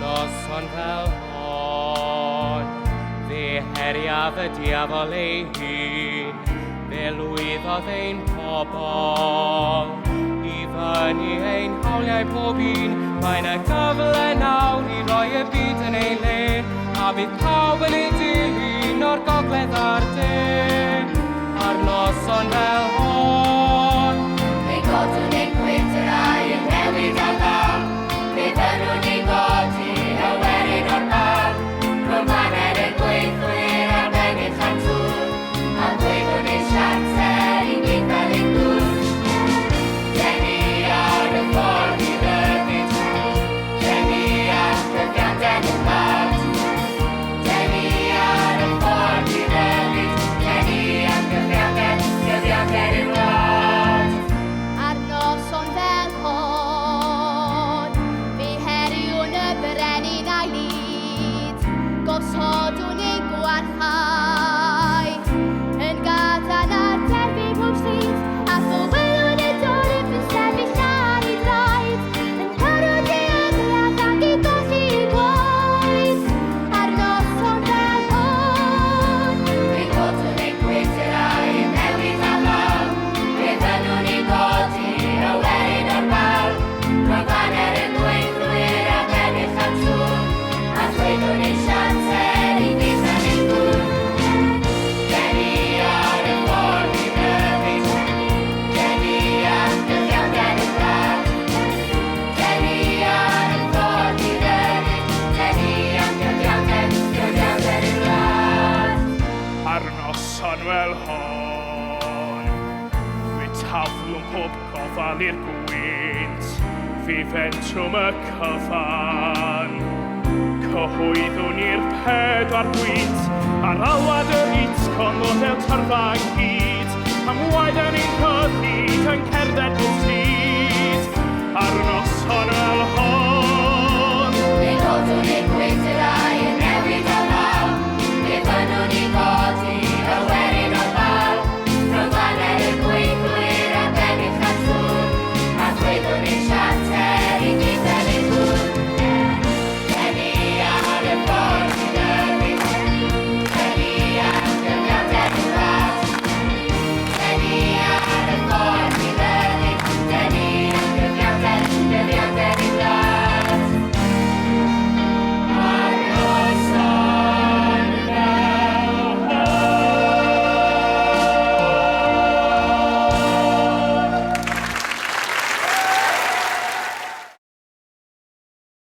Noson Fel Hon, fe heriaf y diafol ei hun, fe lwyddodd ein pobol, i fyny ein hawliau pob un, mae'n y gyfle nawr i roi y byd yn ei le, a bydd pawb yn ei dilyn o'r gogledd a'r de. Ar Noson Fel Hon, Fe godwn ein gwydrau yn newid a ddam, fe ddynwn ni'n godi y werin o'r bar, Romaner y gweithwyr ar bennydd Chartwyr, a gweithwn ein siarter i gyd fel ein gwrs. Deni ar y ffordd i Ryddid, deni ar gyfiawnder yn bad. Deni ar y ffordd i Ryddid, deni ar gyfiawnder yn wlad. Ar noson fel hon, fe heriwn y brenin a'i lid, gosodwn ein gwarchau, yn gadan ar derfi pob sydd, a ffywelwn y dorif yn sefyll ar ei draed, yn parod ei ymladd ac i golli gwaith. Ar noson fel hon, Fe godwn ein gwydrau yn newid a ddam, fe ddynwn ni'n godi y werin o'r bar, Romaner y gweithwyr ar bennydd Chartwyr, a gweithwn ein siarter i gyd fel ein gwrs. Deni ar y ffordd i Ryddid, deni ar gyfiawnder yn wlad. Deni ar y ffordd i Ryddid, deni ar gyfiawnder yn wlad. Ar noson fel hon, fe taflwn pob gofal i'r gwynt, fe fentrwm y cyfan. Cyhoeddwn i'r pedwar gwynt, ar alwad yr itgon model tyrfa yn hyd, am waed yn ein cyhyd yn cerdded bob stryd. Ar noson fel hon,